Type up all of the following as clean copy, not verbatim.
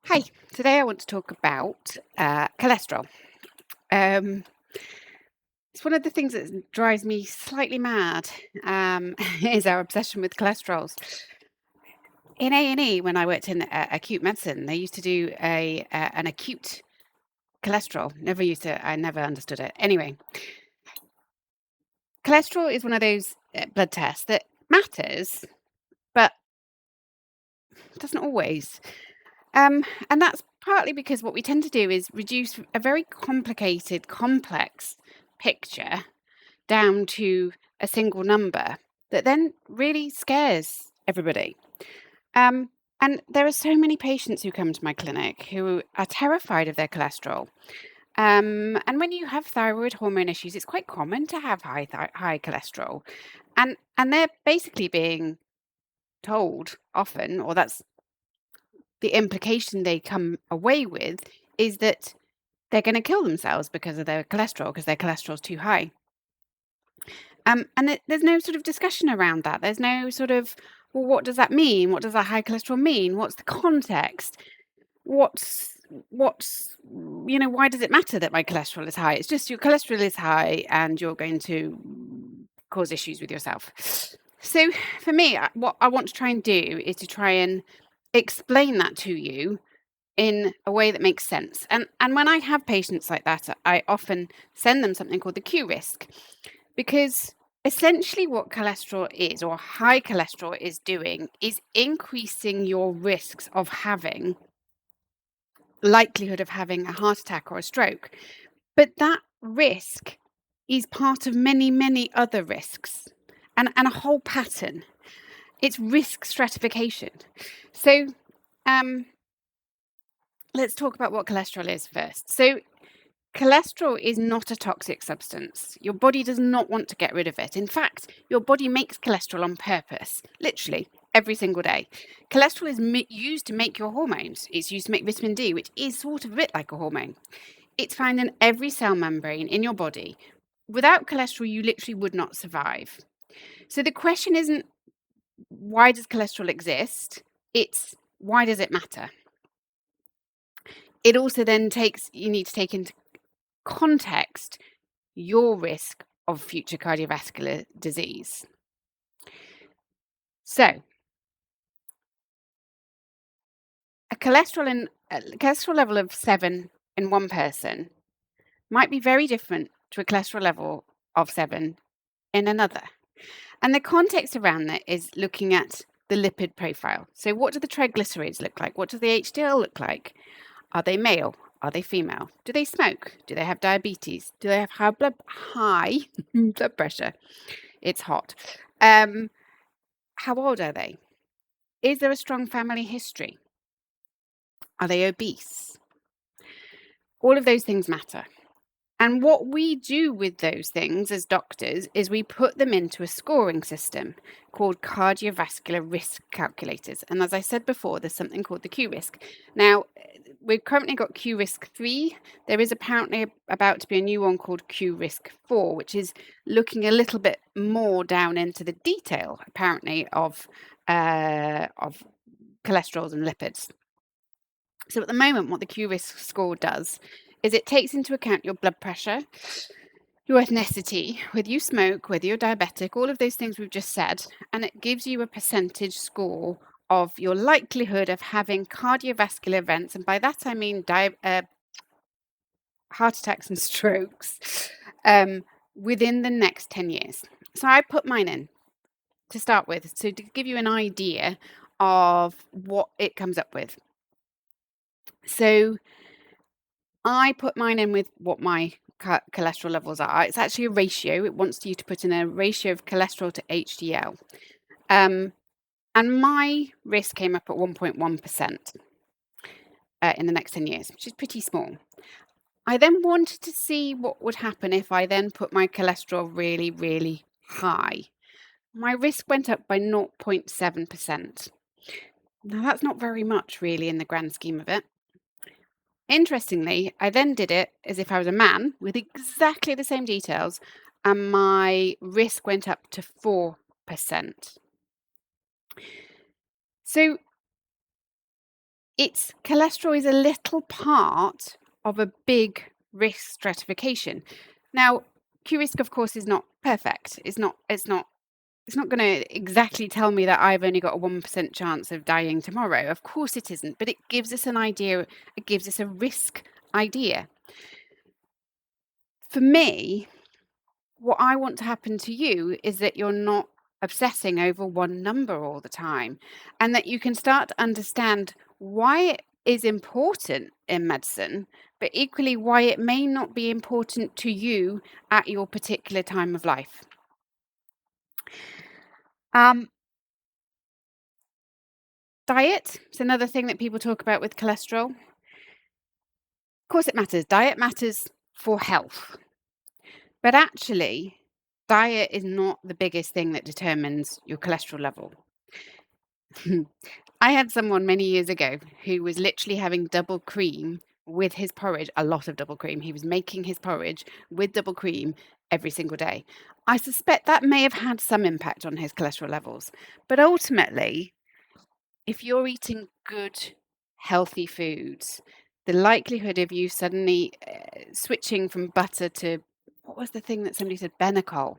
Hi, today I want to talk about cholesterol. Um, it's one of the things that drives me slightly mad, is our obsession with cholesterols. In A&E, when I worked in acute medicine, they used to do an acute cholesterol. I never understood it. Anyway, cholesterol is one of those blood tests that matters, but doesn't always. And that's partly because what we tend to do is reduce a very complicated, complex picture down to a single number that then really scares everybody. Um, and there are so many patients who come to my clinic who are terrified of their cholesterol. And when you have thyroid hormone issues, it's quite common to have high cholesterol, and they're basically being told often, or that's the implication they come away with, is that they're going to kill themselves because of their cholesterol, because their cholesterol's too high. There's no sort of discussion around that. There's no sort of, well, what does that mean? What does that high cholesterol mean? What's the context? What's why does it matter that my cholesterol is high? It's just your cholesterol is high and you're going to cause issues with yourself. So for me, what I want to try and do is to try and explain that to you in a way that makes sense. And when I have patients like that, I often send them something called the Q risk. Because essentially, what cholesterol is, or high cholesterol is doing, is increasing your risks of having likelihood of having a heart attack or a stroke. But that risk is part of many, many other risks and a whole pattern. It's risk stratification. So um, let's talk about what cholesterol is first. So cholesterol is not a toxic substance. Your body does not want to get rid of it. In fact, your body makes cholesterol on purpose, literally every single day. Cholesterol is used to make your hormones. It's used to make vitamin D, which is sort of a bit like a hormone. It's found in every cell membrane in your body. Without cholesterol, you literally would not survive. So the question isn't why does cholesterol exist? It's why does it matter? It also then you need to take into context your risk of future cardiovascular disease. So, a cholesterol level of 7 in one person might be very different to a cholesterol level of 7 in another. And the context around that is looking at the lipid profile. So, what do the triglycerides look like? What does the HDL look like? Are they male? Are they female? Do they smoke? Do they have diabetes? Do they have high blood pressure? It's hot. Um, how old are they? Is there a strong family history? Are they obese? All of those things matter. And what we do with those things as doctors is we put them into a scoring system called cardiovascular risk calculators. And as I said before, there's something called the Q risk. Now, we've currently got Q risk 3. There is apparently about to be a new one called Q risk 4, which is looking a little bit more down into the detail, apparently, of cholesterols and lipids. So at the moment, what the Q risk score does is it takes into account your blood pressure, your ethnicity, whether you smoke, whether you're diabetic, all of those things we've just said, and it gives you a percentage score of your likelihood of having cardiovascular events. And by that, I mean heart attacks and strokes um, within the next 10 years. So I put mine in to start with, so to give you an idea of what it comes up with. So I put mine in with what my cholesterol levels are. It's actually a ratio. It wants you to put in a ratio of cholesterol to HDL. Um, and my risk came up at 1.1% in the next 10 years, which is pretty small. I then wanted to see what would happen if I then put my cholesterol really, really high. My risk went up by 0.7%. Now, that's not very much, really, in the grand scheme of it. Interestingly, I then did it as if I was a man with exactly the same details, and my risk went up to 4%. So It's cholesterol is a little part of a big risk stratification. Now, QRisk, of course, is not perfect. It's not going to exactly tell me that I've only got a 1% chance of dying tomorrow. Of course it isn't, but it gives us an idea. It gives us a risk idea. For me, what I want to happen to you is that you're not obsessing over one number all the time, and that you can start to understand why it is important in medicine, but equally why it may not be important to you at your particular time of life. Um, Diet is another thing that people talk about with cholesterol. Of course, it matters. Diet matters for health, but actually, diet is not the biggest thing that determines your cholesterol level. I had someone many years ago who was literally having double cream with his porridge, a lot of double cream. He was making his porridge with double cream every single day. I suspect that may have had some impact on his cholesterol levels. But ultimately, if you're eating good, healthy foods, the likelihood of you suddenly switching from butter to what was the thing that somebody said? Benecol,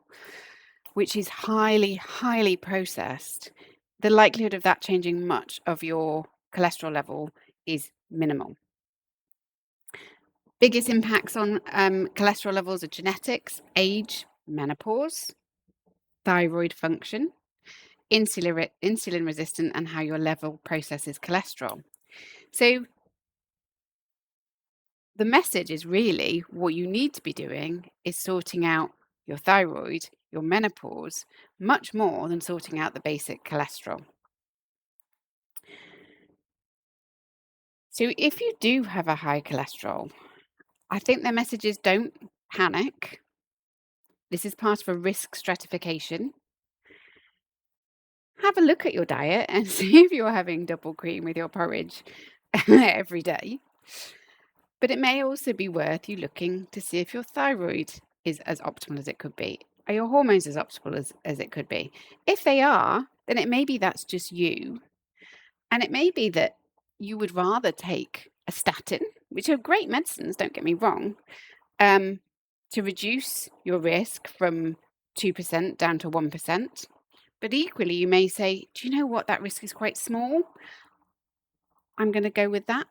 which is highly, highly processed, the likelihood of that changing much of your cholesterol level is minimal. Biggest impacts on cholesterol levels are genetics, age, menopause, thyroid function, insulin resistant, and how your level processes cholesterol. So the message is really what you need to be doing is sorting out your thyroid, your menopause, much more than sorting out the basic cholesterol. So if you do have a high cholesterol, I think the message is don't panic. This is part of a risk stratification. Have a look at your diet and see if you're having double cream with your porridge every day. But it may also be worth you looking to see if your thyroid is as optimal as it could be. Are your hormones as optimal as it could be? If they are, then it may be that's just you. And it may be that you would rather take a statin, which are great medicines, don't get me wrong, to reduce your risk from 2% down to 1%. But equally, you may say, do you know what? That risk is quite small. I'm going to go with that.